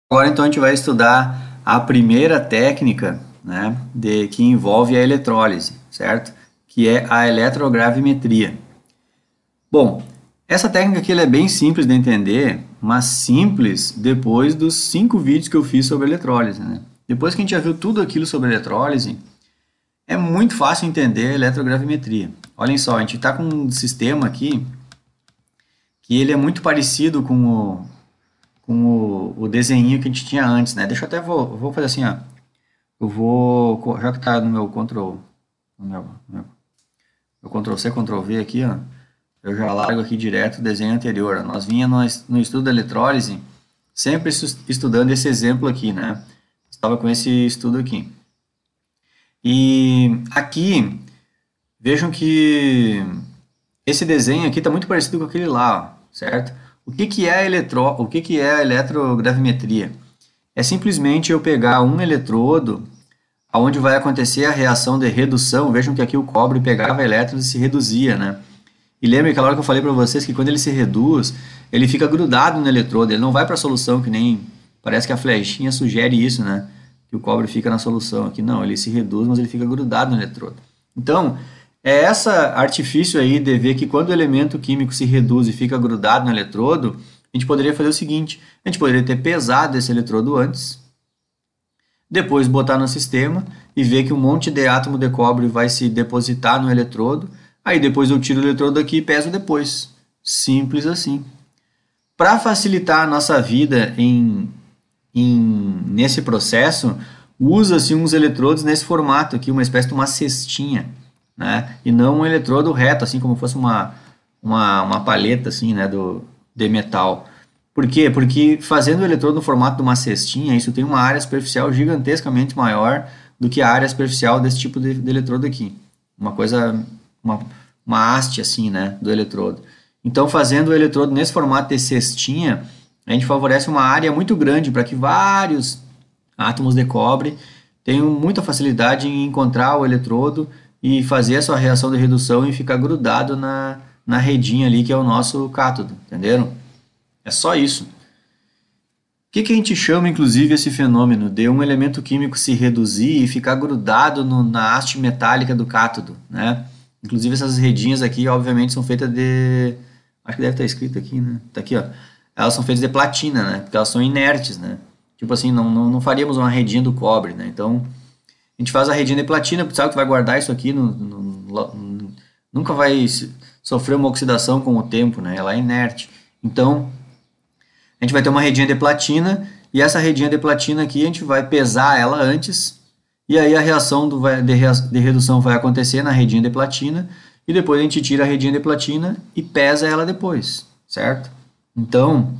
Agora então a gente vai estudar a primeira técnica, né, que envolve a eletrólise, certo? Que é a eletrogravimetria. Bom, essa técnica aqui ela é bem simples de entender, mas simples depois dos 5 vídeos que eu fiz sobre eletrólise, né? Depois que a gente já viu tudo aquilo sobre eletrólise, é muito fácil entender a eletrogravimetria. Olhem só, a gente está com um sistema aqui que ele é muito parecido com o desenho que a gente tinha antes, né? Deixa eu até vou fazer assim, ó. Já que está no meu meu Ctrl C, Ctrl V aqui, ó, eu já largo aqui direto o desenho anterior. Nós vinha no estudo da eletrólise sempre estudando esse exemplo aqui, né? Estava com esse estudo aqui. E aqui, vejam que esse desenho aqui está muito parecido com aquele lá, ó, certo? O que é a eletrogravimetria? É simplesmente eu pegar um eletrodo onde vai acontecer a reação de redução. Vejam que aqui o cobre pegava elétrons e se reduzia, né? E lembre aquela hora que eu falei para vocês que quando ele se reduz, ele fica grudado no eletrodo, ele não vai para a solução, que nem parece que a flechinha sugere isso, né? Que o cobre fica na solução aqui. Não, ele se reduz, mas ele fica grudado no eletrodo. Então, é esse artifício aí de ver que quando o elemento químico se reduz e fica grudado no eletrodo, a gente poderia fazer o seguinte: a gente poderia ter pesado esse eletrodo antes, depois botar no sistema e ver que um monte de átomo de cobre vai se depositar no eletrodo, aí depois eu tiro o eletrodo aqui e peso depois. Simples assim. Para facilitar a nossa vida nesse processo, usa-se uns eletrodos nesse formato aqui, uma espécie de uma cestinha, né? E não um eletrodo reto, assim como fosse uma palheta assim, né, de metal. Por quê? Porque fazendo o eletrodo no formato de uma cestinha, isso tem uma área superficial gigantescamente maior do que a área superficial desse tipo de eletrodo aqui. Uma coisa, uma haste assim, né, do eletrodo. Então, fazendo o eletrodo nesse formato de cestinha, a gente favorece uma área muito grande para que vários átomos de cobre tenham muita facilidade em encontrar o eletrodo e fazer a sua reação de redução e ficar grudado na redinha ali que é o nosso cátodo, entenderam? É só isso. O que a gente chama, inclusive, esse fenômeno de um elemento químico se reduzir e ficar grudado na haste metálica do cátodo, né? Inclusive essas redinhas aqui, obviamente, são feitas de... Acho que deve estar escrito aqui, né? Tá aqui, ó. Elas são feitas de platina, né? Porque elas são inertes, né? Tipo assim, não faríamos uma redinha do cobre, né? Então, a gente faz a redinha de platina, porque sabe que tu vai guardar isso aqui, nunca vai sofrer uma oxidação com o tempo, né? Ela é inerte. Então, a gente vai ter uma redinha de platina, e essa redinha de platina aqui, a gente vai pesar ela antes, e aí a reação de redução vai acontecer na redinha de platina, e depois a gente tira a redinha de platina e pesa ela depois, certo? Então,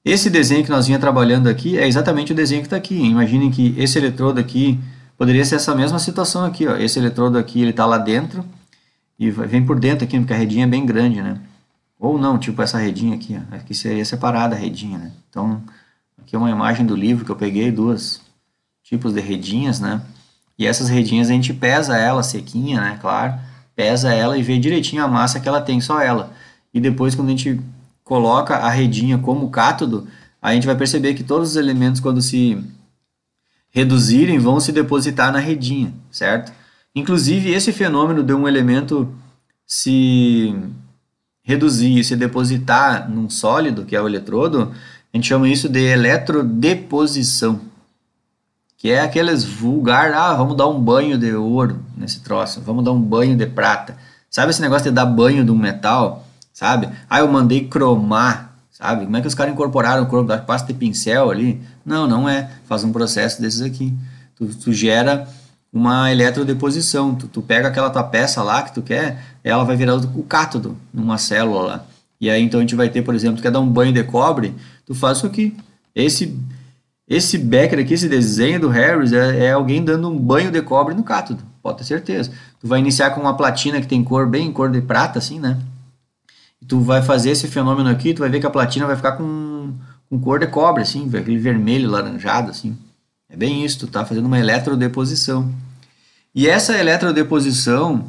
esse desenho que nós vinha trabalhando aqui é exatamente o desenho que está aqui. Imaginem que esse eletrodo aqui poderia ser essa mesma situação aqui, ó. Esse eletrodo aqui, ele está lá dentro e vem por dentro aqui, porque a redinha é bem grande, né? Ou não, tipo essa redinha aqui, ó. Aqui seria separada a redinha, né? Então, aqui é uma imagem do livro que eu peguei, dois tipos de redinhas, né? E essas redinhas a gente pesa ela sequinha, né? Claro, pesa ela e vê direitinho a massa que ela tem, só ela. E depois, quando a gente coloca a redinha como cátodo, a gente vai perceber que todos os elementos, quando se reduzirem, vão se depositar na redinha, certo? Inclusive, esse fenômeno de um elemento se reduzir e se depositar num sólido, que é o eletrodo, a gente chama isso de eletrodeposição, que é aqueles vulgar, vamos dar um banho de ouro nesse troço, vamos dar um banho de prata. Sabe esse negócio de dar banho de um metal? Sabe? Eu mandei cromar, sabe? Como é que os caras incorporaram o cromo? Pasta de pincel ali? Não é. Faz um processo desses aqui. Tu gera uma eletrodeposição. Tu pega aquela tua peça lá que tu quer, ela vai virar o cátodo numa célula lá. E aí então a gente vai ter, por exemplo, tu quer dar um banho de cobre, tu faz isso aqui. Esse Becker aqui, esse desenho do Harris é alguém dando um banho de cobre no cátodo, pode ter certeza. Tu vai iniciar com uma platina que tem cor bem cor de prata, assim, né? Tu vai fazer esse fenômeno aqui, tu vai ver que a platina vai ficar com cor de cobre, assim, aquele vermelho laranjado, assim. É bem isso, tu tá fazendo uma eletrodeposição. E essa eletrodeposição,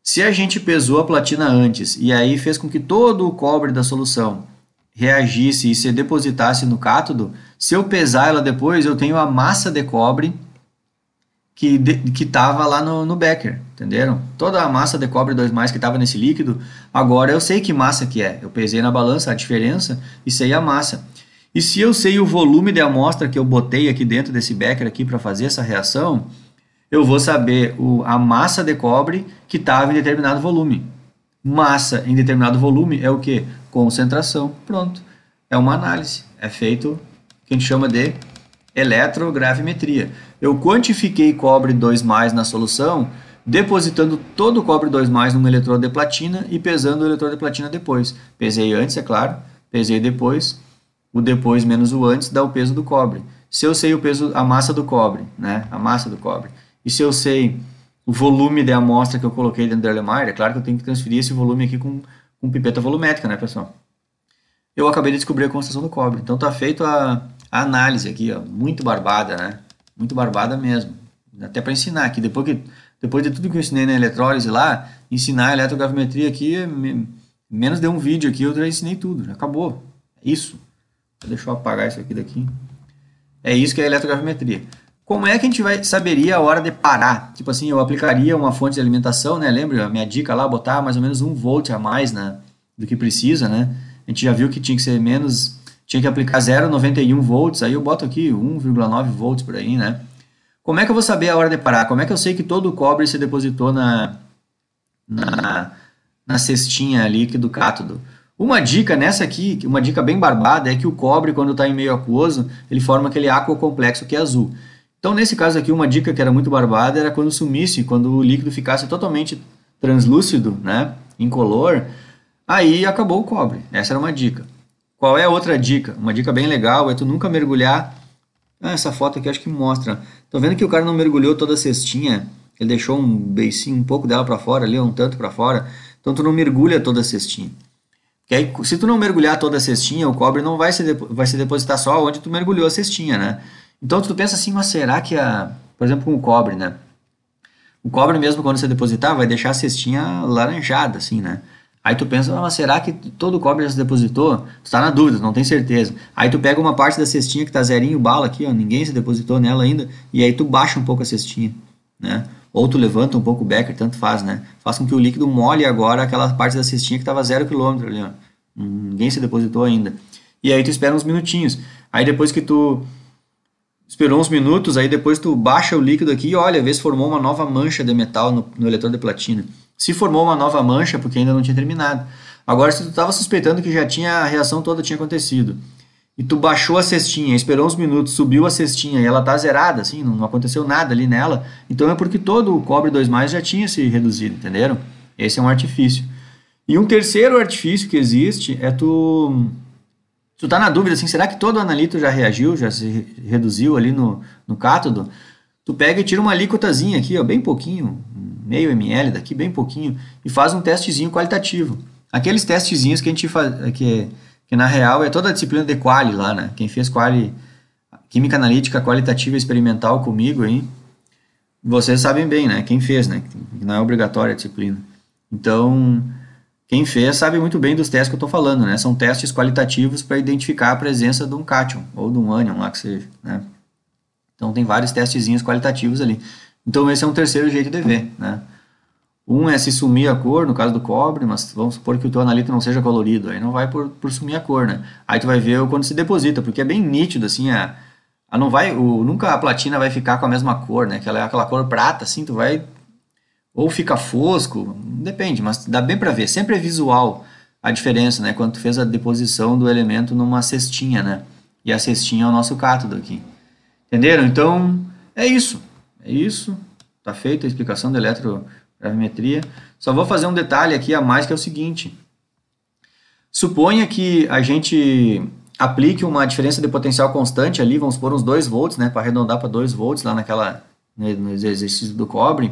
se a gente pesou a platina antes e aí fez com que todo o cobre da solução reagisse e se depositasse no cátodo, se eu pesar ela depois, eu tenho a massa de cobre que estava lá no becker, entenderam? Toda a massa de cobre 2+, que estava nesse líquido, agora eu sei que massa que é. Eu pesei na balança a diferença e sei a massa. E se eu sei o volume de amostra que eu botei aqui dentro desse becker aqui para fazer essa reação, eu vou saber a massa de cobre que estava em determinado volume. Massa em determinado volume é o que? Concentração. Pronto. É uma análise. É feito o que a gente chama de eletrogravimetria. Eu quantifiquei cobre 2+ na solução, depositando todo o cobre 2+ num eletrodo de platina e pesando o eletrodo de platina depois. Pesei antes, é claro, pesei depois. O depois menos o antes dá o peso do cobre. Se eu sei o peso, a massa do cobre, né? A massa do cobre. E se eu sei o volume de amostra que eu coloquei dentro do Erlenmeyer, é claro que eu tenho que transferir esse volume aqui com pipeta volumétrica, né, pessoal? Eu acabei de descobrir a concentração do cobre. Então tá feito a análise aqui, ó, muito barbada, né? Muito barbada mesmo. Até para ensinar aqui. Depois de tudo que eu ensinei na eletrólise lá, ensinar a eletrogravimetria aqui, menos de um vídeo aqui, eu já ensinei tudo. Já acabou. É isso. Deixa eu apagar isso aqui daqui. É isso que é a eletrogravimetria. Como é que a gente saberia a hora de parar? Tipo assim, eu aplicaria uma fonte de alimentação, né? Lembra a minha dica lá, botar mais ou menos 1 volt a mais do que precisa, né? A gente já viu que tinha que ser menos, tinha que aplicar 0,91 volts, aí eu boto aqui 1,9 volts por aí, né? Como é que eu vou saber a hora de parar? Como é que eu sei que todo o cobre se depositou na cestinha ali do cátodo? Uma dica nessa aqui, uma dica bem barbada, é que o cobre, quando está em meio aquoso, ele forma aquele aquocomplexo que é azul. Então, nesse caso aqui, uma dica que era muito barbada era quando sumisse, quando o líquido ficasse totalmente translúcido, né, incolor, aí acabou o cobre. Essa era uma dica. Qual é a outra dica? Uma dica bem legal é tu nunca mergulhar. Essa foto aqui acho que mostra. Tô vendo que o cara não mergulhou toda a cestinha, ele deixou um beicinho, um pouco dela para fora ali, um tanto para fora. Então, tu não mergulha toda a cestinha. Que aí, se tu não mergulhar toda a cestinha, o cobre não vai se depositar só onde tu mergulhou a cestinha, né? Então tu pensa assim, mas será que por exemplo, com o cobre, né? O cobre mesmo quando você depositar vai deixar a cestinha laranjada, assim, né? Aí tu pensa, mas será que todo o cobre já se depositou? Tu tá na dúvida, não tem certeza. Aí tu pega uma parte da cestinha que tá zerinho bala aqui, ó, ninguém se depositou nela ainda, e aí tu baixa um pouco a cestinha, né? Ou tu levanta um pouco o becker, tanto faz, né? Faz com que o líquido molhe agora aquela parte da cestinha que estava 0 km ali, ó. Ninguém se depositou ainda. E aí tu espera uns minutinhos. Aí depois que tu esperou uns minutos, aí depois tu baixa o líquido aqui e olha, vê se formou uma nova mancha de metal no eletrodo de platina. Se formou uma nova mancha, porque ainda não tinha terminado. Agora, se tu estava suspeitando que já tinha a reação toda tinha acontecido, e tu baixou a cestinha, esperou uns minutos, subiu a cestinha e ela tá zerada, assim, não aconteceu nada ali nela, então é porque todo o cobre 2+ já tinha se reduzido, entenderam? Esse é um artifício. E um terceiro artifício que existe é tu tá na dúvida, assim, será que todo o analito já reagiu, já se reduziu ali no cátodo? Tu pega e tira uma alíquotazinha aqui, ó, bem pouquinho, meio ml daqui, bem pouquinho, e faz um testezinho qualitativo. Aqueles testezinhos que a gente faz, que na real é toda a disciplina de quali lá, né? Quem fez quali, química analítica qualitativa experimental comigo aí, vocês sabem bem, né? Quem fez, né? Não é obrigatória a disciplina. Então, quem fez sabe muito bem dos testes que eu estou falando, né? São testes qualitativos para identificar a presença de um cátion ou de um ânion lá que seja, né? Então tem vários testezinhos qualitativos ali. Então esse é um terceiro jeito de ver, né? Um é se sumir a cor, no caso do cobre, mas vamos supor que o teu analito não seja colorido, aí não vai por sumir a cor, né? Aí tu vai ver quando se deposita, porque é bem nítido, assim, nunca a platina vai ficar com a mesma cor, né? Aquela cor prata, assim, tu vai... Ou fica fosco, depende, mas dá bem para ver. Sempre é visual a diferença, né? Quando tu fez a deposição do elemento numa cestinha, né? E a cestinha é o nosso cátodo aqui. Entenderam? Então, é isso. É isso. Tá feita a explicação da eletrogravimetria. Só vou fazer um detalhe aqui a mais, que é o seguinte. Suponha que a gente aplique uma diferença de potencial constante ali, vamos supor uns 2 volts, né? Para arredondar para 2 volts lá no exercício do cobre.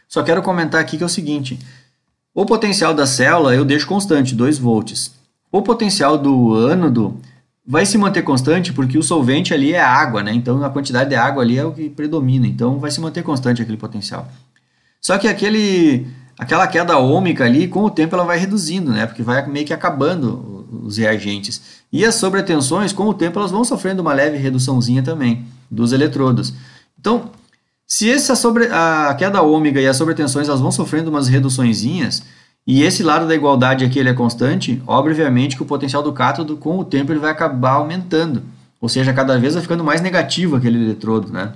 Só quero comentar aqui que é o seguinte. O potencial da célula eu deixo constante, 2 volts. O potencial do ânodo vai se manter constante porque o solvente ali é água, né? Então a quantidade de água ali é o que predomina. Então vai se manter constante aquele potencial. Só que aquela queda ômica ali, com o tempo ela vai reduzindo, né? Porque vai meio que acabando os reagentes. E as sobretensões, com o tempo, elas vão sofrendo uma leve reduçãozinha também dos eletrodos. Então, se a queda ômega e as sobretensões elas vão sofrendo umas reduçõezinhas, e esse lado da igualdade aqui ele é constante, obviamente que o potencial do cátodo, com o tempo, ele vai acabar aumentando. Ou seja, cada vez vai ficando mais negativo aquele eletrodo, né?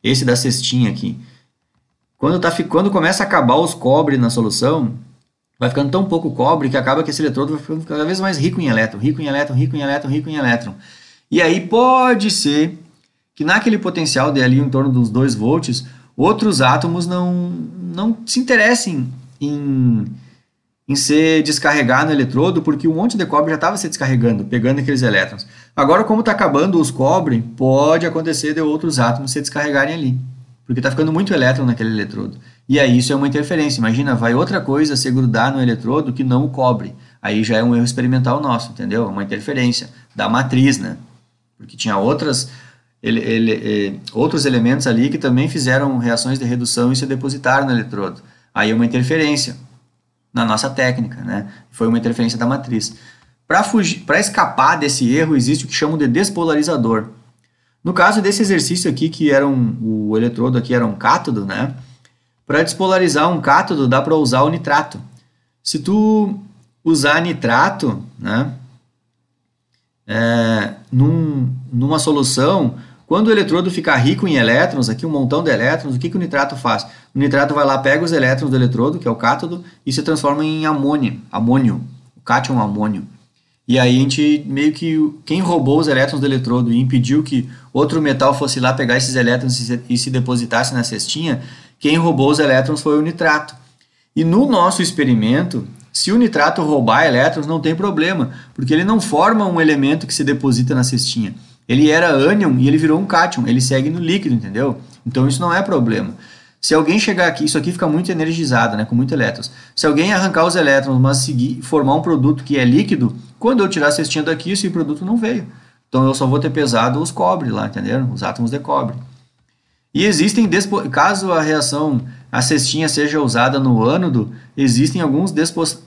Esse da cestinha aqui. Quando começa a acabar os cobre na solução, vai ficando tão pouco cobre que acaba que esse eletrodo vai ficando cada vez mais rico em elétron, rico em elétron, rico em elétron, rico em elétron. E aí pode ser que naquele potencial de ali em torno dos 2 volts, outros átomos não se interessem em ser descarregado no eletrodo, porque um monte de cobre já estava se descarregando, pegando aqueles elétrons. Agora, como está acabando os cobre, pode acontecer de outros átomos se descarregarem ali, porque está ficando muito elétron naquele eletrodo. E aí isso é uma interferência. Imagina, vai outra coisa se grudar no eletrodo que não o cobre. Aí já é um erro experimental nosso, entendeu? Uma interferência da matriz, né? Porque tinha outros elementos ali que também fizeram reações de redução e se depositaram no eletrodo. Aí é uma interferência na nossa técnica, né? Foi uma interferência da matriz. Para escapar desse erro, existe o que chamam de despolarizador. No caso desse exercício aqui, que era o eletrodo aqui era um cátodo, né? Para despolarizar um cátodo, dá para usar o nitrato. Se tu usar nitrato, né? Numa solução, quando o eletrodo ficar rico em elétrons, aqui um montão de elétrons, o que o nitrato faz? O nitrato vai lá, pega os elétrons do eletrodo, que é o cátodo, e se transforma em amônio, o cátion amônio. E aí a gente meio que, quem roubou os elétrons do eletrodo e impediu que outro metal fosse lá pegar esses elétrons e se depositasse na cestinha, quem roubou os elétrons foi o nitrato. E no nosso experimento, se o nitrato roubar elétrons, não tem problema, porque ele não forma um elemento que se deposita na cestinha. Ele era ânion e ele virou um cátion, ele segue no líquido, entendeu? Então isso não é problema. Se alguém chegar aqui, isso aqui fica muito energizado, né, com muitos elétrons. Se alguém arrancar os elétrons, mas formar um produto que é líquido, quando eu tirar a cestinha daqui, esse produto não veio. Então eu só vou ter pesado os cobre lá, entendeu? Os átomos de cobre. E existem, caso a cestinha seja usada no ânodo, existem alguns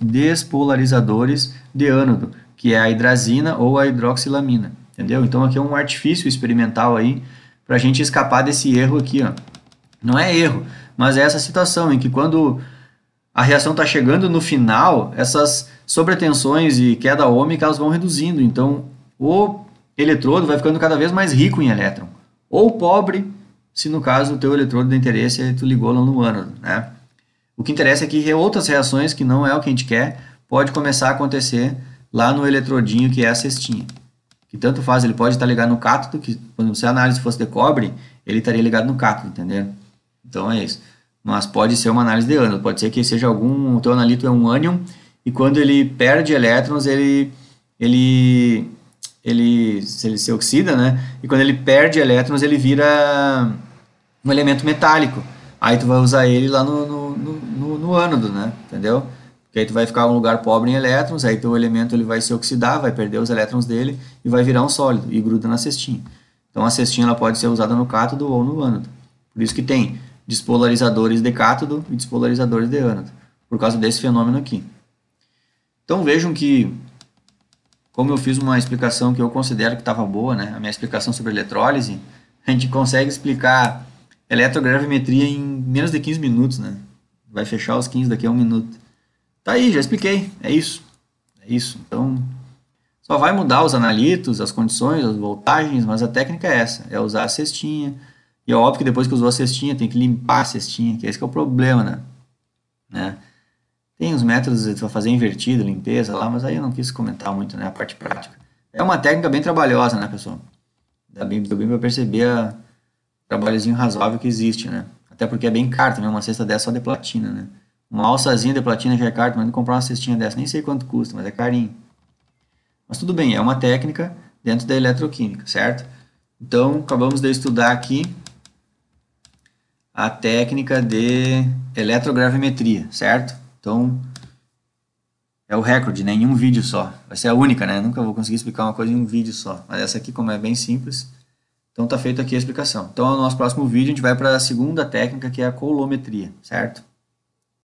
despolarizadores de ânodo, que é a hidrazina ou a hidroxilamina, entendeu? Então aqui é um artifício experimental aí para a gente escapar desse erro aqui, ó. Não é erro, mas é essa situação em que quando a reação está chegando no final, essas sobretensões e queda ômica elas vão reduzindo, então o eletrodo vai ficando cada vez mais rico em elétron, ou pobre, se no caso o teu eletrodo de interesse é tu ligou lá no ânodo, né? O que interessa é que outras reações, que não é o que a gente quer, pode começar a acontecer lá no eletrodinho que é a cestinha. Que tanto faz, ele pode estar ligado no cátodo, que se a análise fosse de cobre, ele estaria ligado no cátodo, entendeu? Então é isso. Mas pode ser uma análise de ânodo, pode ser que seja o teu analito é um ânion, e quando ele perde elétrons, ele se oxida, né? E quando ele perde elétrons, ele vira um elemento metálico. Aí tu vai usar ele lá no ânodo, né? Entendeu? Porque aí tu vai ficar um lugar pobre em elétrons, aí teu elemento ele vai se oxidar, vai perder os elétrons dele e vai virar um sólido e gruda na cestinha. Então a cestinha ela pode ser usada no cátodo ou no ânodo. Por isso que tem despolarizadores de cátodo e despolarizadores de ânodo, por causa desse fenômeno aqui. Então vejam que, como eu fiz uma explicação que eu considero que estava boa, né? A minha explicação sobre eletrólise, a gente consegue explicar eletrogravimetria em menos de 15 minutos, né? Vai fechar os 15 daqui a 1 minuto. Tá aí, já expliquei. É isso. É isso. Então, só vai mudar os analitos, as condições, as voltagens, mas a técnica é essa. É usar a cestinha. E é óbvio que depois que usou a cestinha, tem que limpar a cestinha, que esse que é o problema, né? Tem os métodos de fazer invertida, limpeza lá, mas aí eu não quis comentar muito, né? A parte prática. É uma técnica bem trabalhosa, né, pessoal? Deu bem para perceber o trabalhozinho razoável que existe, né? Até porque é bem caro também, uma cesta dessa só de platina, né? Uma alçazinha de platina já é caro, mas comprar uma cestinha dessa, nem sei quanto custa, mas é carinho. Mas tudo bem, é uma técnica dentro da eletroquímica, certo? Então, acabamos de estudar aqui a técnica de eletrogravimetria, certo? Então, é o recorde, né? Em um vídeo só. Vai ser a única, né? Nunca vou conseguir explicar uma coisa em um vídeo só. Mas essa aqui, como é bem simples, então tá feita aqui a explicação. Então, no nosso próximo vídeo, a gente vai para a segunda técnica, que é a coulometria, certo?